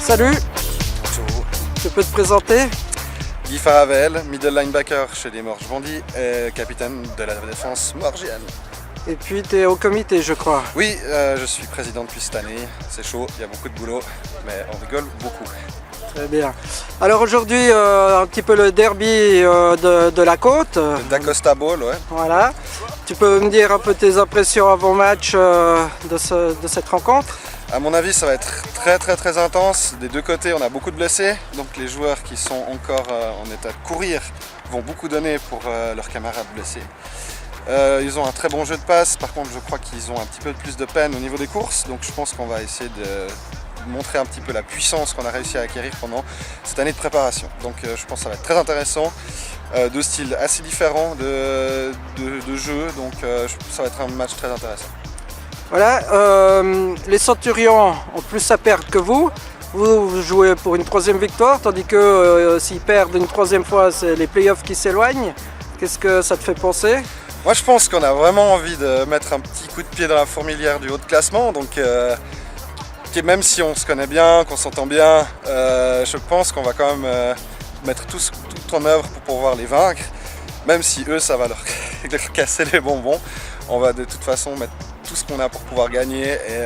Salut, Bonjour. tu peux te présenter? Guy Faravel, middle linebacker chez les Morges Bondy et capitaine de la défense morgienne. Et puis tu es au comité, je crois. Oui, je suis président depuis cette année. C'est chaud, il y a beaucoup de boulot, mais on rigole beaucoup. Très bien. Alors aujourd'hui, un petit peu le derby de la côte. Le D'Acosta Bowl, ouais. Voilà. Tu peux me dire un peu tes impressions avant match de cette rencontre? À mon avis, ça va être très intense. Des deux côtés, on a beaucoup de blessés. Donc les joueurs qui sont encore en état de courir vont beaucoup donner pour leurs camarades blessés. Ils ont un très bon jeu de passe. Par contre, je crois qu'ils ont un petit peu plus de peine au niveau des courses. Donc je pense qu'on va essayer de montrer un petit peu la puissance qu'on a réussi à acquérir pendant cette année de préparation. Donc je pense que ça va être très intéressant. Deux styles assez différents de jeu. Donc ça va être un match très intéressant. Voilà, les Centurions ont plus à perdre que vous. Vous jouez pour une troisième victoire, tandis que s'ils perdent une troisième fois, c'est les playoffs qui s'éloignent. Qu'est-ce que ça te fait penser? Moi, je pense qu'on a vraiment envie de mettre un petit coup de pied dans la fourmilière du haut de classement. Donc, même si on se connaît bien, qu'on s'entend bien, je pense qu'on va quand même mettre tout en œuvre pour pouvoir les vaincre. Même si eux, ça va leur casser les bonbons. On va de toute façon mettre tout ce qu'on a pour pouvoir gagner. Et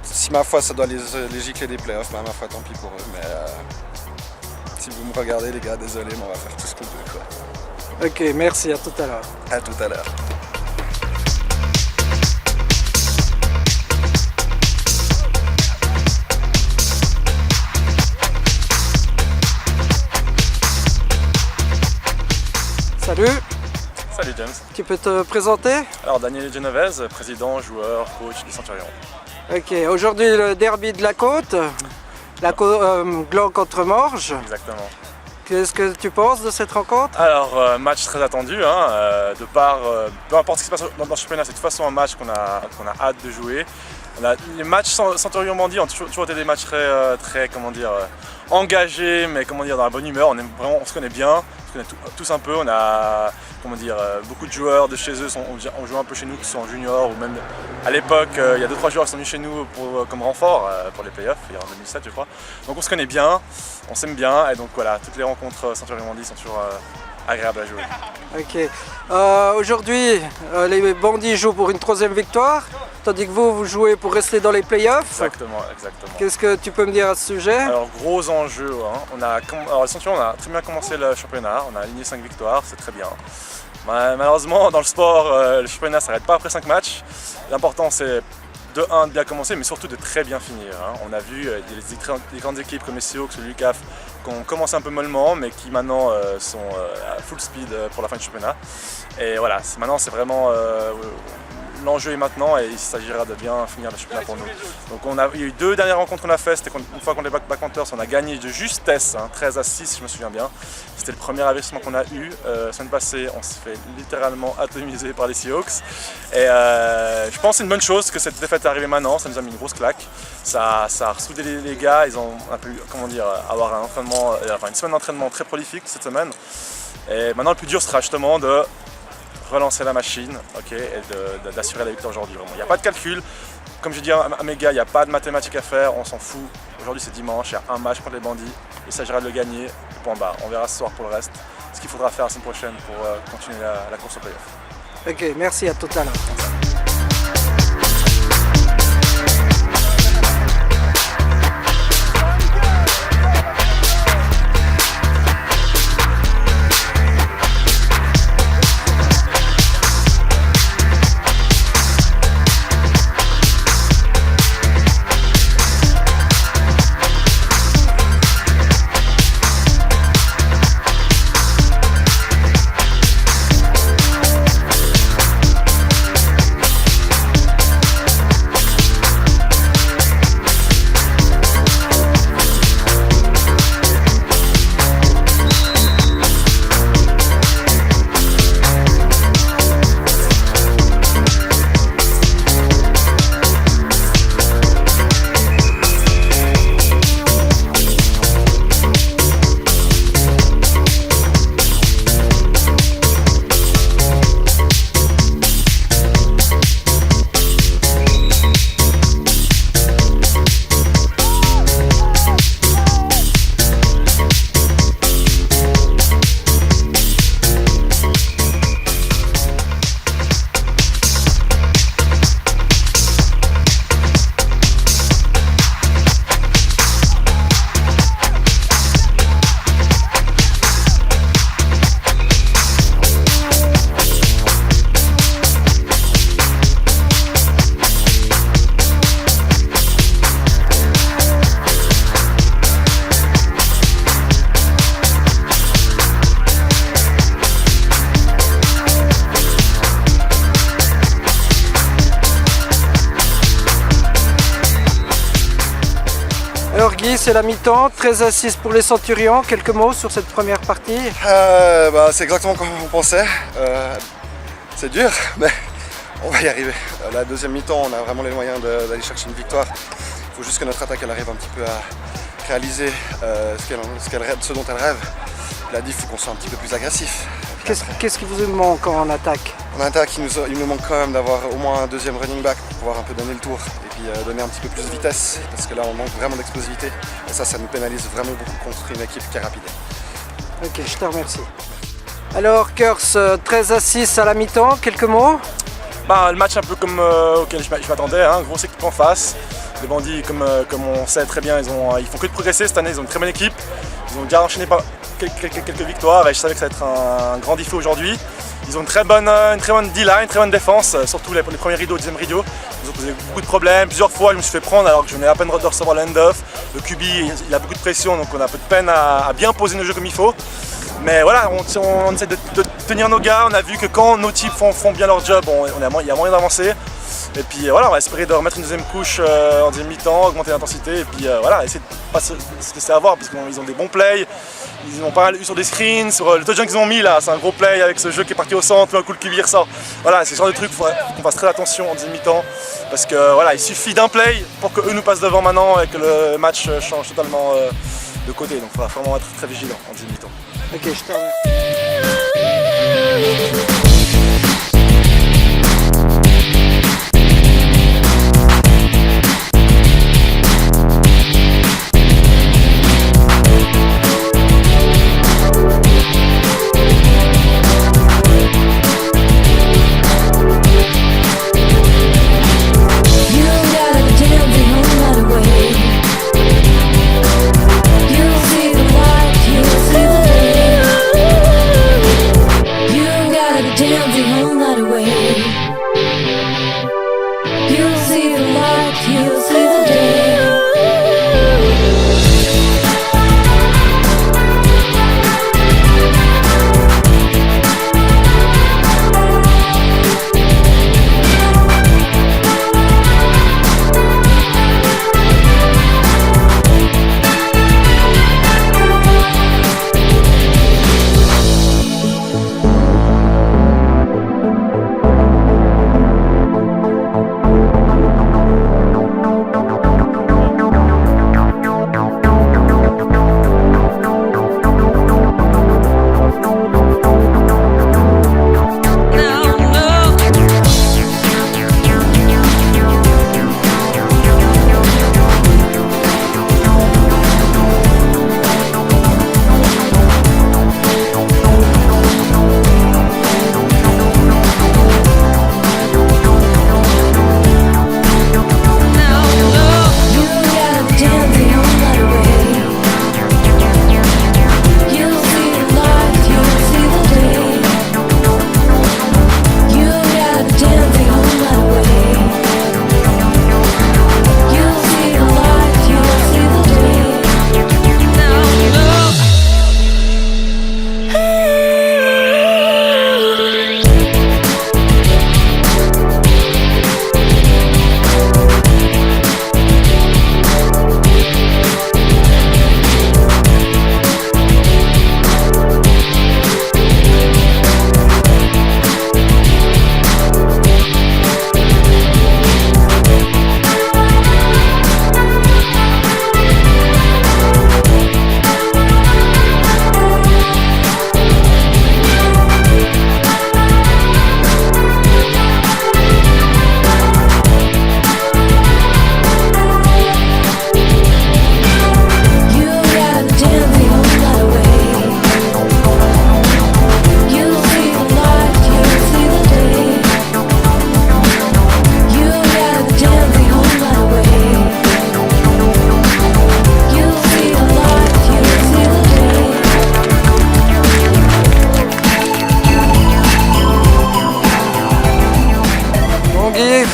si ma foi, ça doit les gicler des playoffs, ma foi, tant pis pour eux. Mais si vous me regardez, les gars, désolé, mais on va faire tout ce qu'on peut, quoi. Ok, merci, à tout à l'heure. À tout à l'heure. Salut, Salut James. tu peux te présenter? Alors Daniel Genovese, président, joueur, coach des Centurions. Ok, aujourd'hui le derby de la côte, Gland contre Morges. Exactement. Qu'est-ce que tu penses de cette rencontre? Alors match très attendu, de par, peu importe ce qui se passe dans le championnat, c'est de toute façon un match qu'on a hâte de jouer. Les matchs Centurion Bondy ont toujours été des matchs très engagés, mais dans la bonne humeur. On se connaît bien, on se connaît tous un peu. On a beaucoup de joueurs de chez eux ont joué un peu chez nous, qui sont en junior ou même à l'époque, il y a 2-3 joueurs qui sont venus chez nous comme renfort pour les playoffs, en 2007 je crois. Donc on se connaît bien, on s'aime bien et donc voilà, toutes les rencontres Centurion Bondy sont toujours agréables à jouer. Ok. Aujourd'hui, les Bandits jouent pour une troisième victoire, tandis que vous jouez pour rester dans les playoffs. Exactement. Qu'est-ce que tu peux me dire à ce sujet? Alors gros enjeu, alors les Centurions, on a très bien commencé le championnat, on a aligné 5 victoires, c'est très bien. Malheureusement dans le sport, le championnat ne s'arrête pas après 5 matchs. L'important c'est de bien commencer, mais surtout de très bien finir. On a vu des grandes équipes comme les Seahawks ou l'UCAF qui ont commencé un peu mollement, mais qui maintenant sont à full speed pour la fin du championnat. Et voilà, maintenant c'est vraiment l'enjeu est maintenant et il s'agira de bien finir le championnat pour nous. Donc il y a eu 2 dernières rencontres qu'on a fait, c'était une fois contre les Backpanthers, on a gagné de justesse, 13-6 si je me souviens bien. C'était le premier avertissement qu'on a eu. La semaine passée, on s'est fait littéralement atomiser par les Seahawks. Et je pense que c'est une bonne chose que cette défaite est arrivée maintenant, ça nous a mis une grosse claque. Ça a ressoudé les gars, ils ont pu avoir une semaine d'entraînement très prolifique cette semaine. Et maintenant le plus dur sera justement de relancer la machine, et d'assurer la victoire aujourd'hui. Il n'y a pas de calcul, comme je dis à mes gars, il n'y a pas de mathématiques à faire, on s'en fout. Aujourd'hui c'est dimanche, il y a un match contre les Bandits, il s'agira de le gagner, point barre. On verra ce soir pour le reste, ce qu'il faudra faire la semaine prochaine pour continuer la course au playoff. Ok, merci, à tout à l'heure. Alors Guy, c'est la mi-temps, 13-6 pour les Centurions. Quelques mots sur cette première partie? C'est exactement comme on pensait. C'est dur, mais on va y arriver. La deuxième mi-temps, on a vraiment les moyens d'aller chercher une victoire. Il faut juste que notre attaque elle arrive un petit peu à réaliser ce dont elle rêve. La diff, il faut qu'on soit un petit peu plus agressif. Qu'est-ce qui vous manque en attaque? En attaque, il nous manque quand même d'avoir au moins un deuxième running back pour pouvoir un peu donner le tour et puis donner un petit peu plus de vitesse parce que là on manque vraiment d'explosivité et ça nous pénalise vraiment beaucoup contre une équipe qui est rapide. Ok, je te remercie. Alors Kers, 13-6 à la mi-temps, quelques mots? Le match un peu comme auquel je m'attendais, hein, grosse équipe en face. Les Bandits, comme on sait très bien, ils font que de progresser cette année, ils ont une très bonne équipe. Ils ont déjà enchaîné quelques victoires et je savais que ça allait être un grand défi aujourd'hui. Ils ont une très bonne D-line, une très bonne défense, surtout les premiers rideaux, deuxième rideau. Ils ont posé beaucoup de problèmes. Plusieurs fois, je me suis fait prendre alors que je venais à peine de recevoir le hand-off. Le QB, il a beaucoup de pression, donc on a un peu de peine à bien poser nos jeux comme il faut. Mais voilà, on essaie de tenir nos gars. On a vu que quand nos types font bien leur job, il y a moyen d'avancer. Et puis voilà, on va espérer de remettre une deuxième couche en deuxième mi-temps, augmenter l'intensité et puis essayer de ne pas se laisser avoir parce qu'ils ont des bons plays. Ils ont pas mal eu sur des screens, sur le touchdown qu'ils ont mis là, c'est un gros play avec ce jeu qui est parti au centre, un coup le QB ressort. Voilà, c'est ce genre de truc qu'on fasse très attention en deuxième mi-temps parce que il suffit d'un play pour qu'eux nous passent devant maintenant et que le match change totalement de côté. Donc il faudra vraiment être très vigilant en deuxième mi-temps. Ok, je te remercie.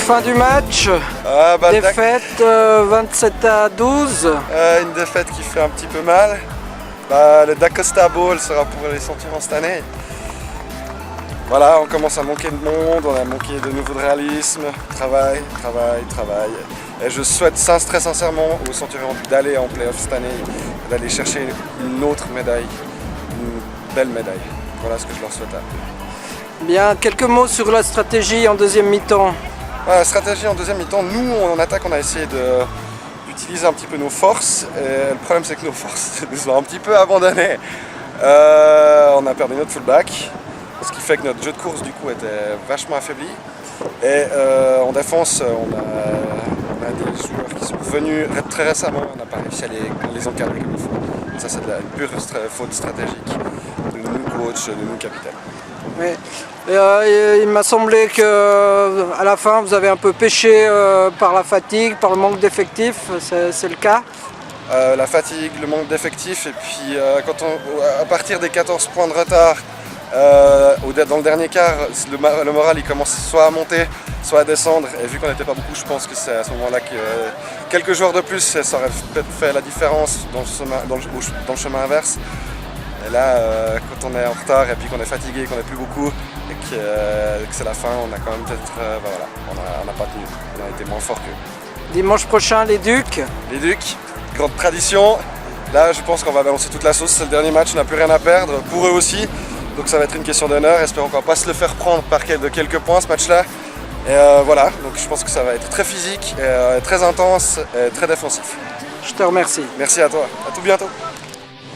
Fin du match, défaite 27-12. Une défaite qui fait un petit peu mal. Le Dacosta Bowl sera pour les Centurions cette année. Voilà, on commence à manquer de monde, on a manqué de nouveau de réalisme, travail. Et je souhaite très sincèrement aux Centurions d'aller en playoff cette année, d'aller chercher une autre médaille, une belle médaille. Voilà ce que je leur souhaite. Bien, quelques mots sur la stratégie en deuxième mi-temps. La stratégie en deuxième mi-temps, nous en attaque on a essayé d'utiliser un petit peu nos forces. Et le problème c'est que nos forces nous ont un petit peu abandonnés. On a perdu notre fullback, ce qui fait que notre jeu de course du coup était vachement affaibli. Et en défense, on a des joueurs qui sont venus très récemment, on n'a pas réussi à les encadrer comme il faut. Ça c'est une pure faute stratégique de nous coachs, de nous capitaines. Oui. Il m'a semblé qu'à la fin vous avez un peu pêché par la fatigue, par le manque d'effectifs, c'est le cas? La fatigue, le manque d'effectifs et puis à partir des 14 points de retard dans le dernier quart, le moral il commence soit à monter, soit à descendre et vu qu'on n'était pas beaucoup, je pense que c'est à ce moment-là que quelques joueurs de plus ça aurait peut-être fait la différence dans le chemin inverse. Et là, quand on est en retard et puis qu'on est fatigué, qu'on n'est plus beaucoup et que c'est la fin, on a quand même peut-être, voilà, on n'a pas tenu, on a été moins fort qu'eux. Dimanche prochain, les Ducs. Les Ducs, grande tradition. Là, je pense qu'on va balancer toute la sauce. C'est le dernier match, on n'a plus rien à perdre. Pour eux aussi. Donc ça va être une question d'honneur. Espérons qu'on ne va pas se le faire prendre de quelques points ce match-là. Et voilà, donc je pense que ça va être très physique, très intense et très défensif. Je te remercie. Merci à toi. À tout bientôt.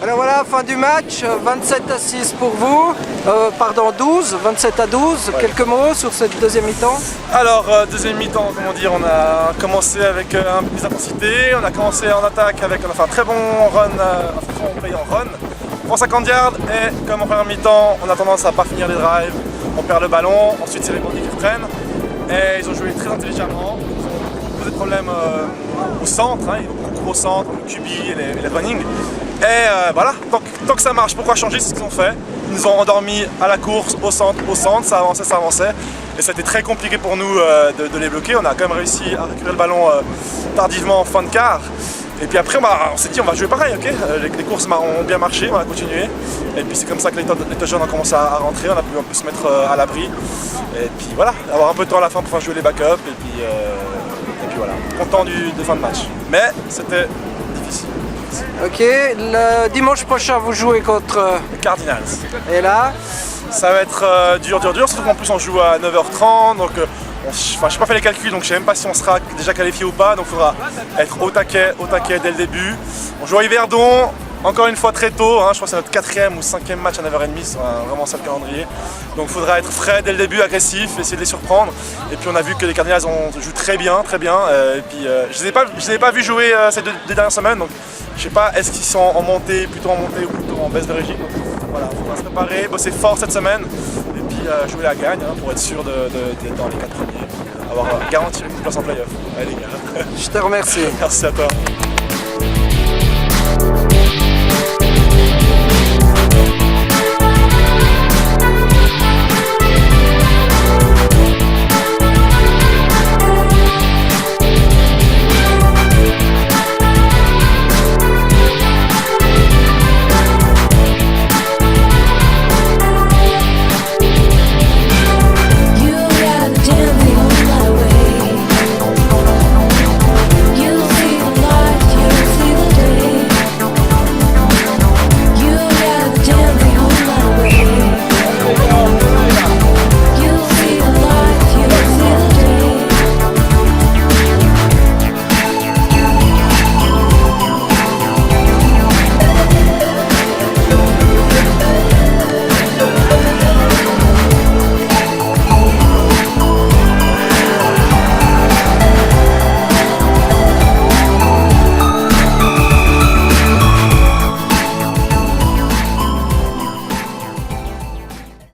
Alors voilà, fin du match, 27-6 pour vous, 27-12, ouais. Quelques mots sur cette deuxième mi-temps? Alors, deuxième mi-temps, comment dire, on a commencé avec un peu plus d'intensité, on a commencé en attaque avec, on a fait un très bon run, un play en run, on prend 50 yards et comme en première mi-temps, on a tendance à pas finir les drives, on perd le ballon, ensuite c'est les bandits qui reprennent et ils ont joué très intelligemment, ils ont posé de problèmes au centre, hein, ils ont beaucoup au centre, le QB et les running. Et voilà, tant que ça marche, pourquoi changer? C'est ce qu'ils ont fait. Ils nous ont endormis à la course, au centre, ça avançait. Et ça a été très compliqué pour nous de les bloquer. On a quand même réussi à récupérer le ballon tardivement en fin de quart. Et puis après, on s'est dit on va jouer pareil, ok? Les courses ont bien marché, on a continué. Et puis c'est comme ça que les touchdowns ont commencé à rentrer, on a pu un peu se mettre à l'abri. Et puis voilà, avoir un peu de temps à la fin pour faire jouer les backups. Et puis voilà, content de fin de match. Mais c'était difficile. Ok, le dimanche prochain vous jouez contre les Cardinals. Et là ça va être dur, surtout qu'en plus on joue à 9h30, donc je n'ai pas fait les calculs, donc je ne sais même pas si on sera déjà qualifié ou pas, donc il faudra être au taquet dès le début. On joue à Yverdon, encore une fois très tôt, hein, je crois que c'est notre 4e ou 5e match à 9h30, c'est vraiment ça le calendrier. Donc il faudra être frais dès le début, agressif, essayer de les surprendre. Et puis on a vu que les Cardinals jouent très bien. Et puis je ne les ai pas vus jouer ces deux dernières semaines, donc je ne sais pas est-ce qu'ils sont plutôt en montée ou plutôt en baisse de régime. Donc, voilà, il faudra se préparer, bosser fort cette semaine et puis jouer la gagne hein, pour être sûr d'être dans les 4 premiers, avoir garanti une place en playoff. Allez les gars. Je te remercie. Merci à toi.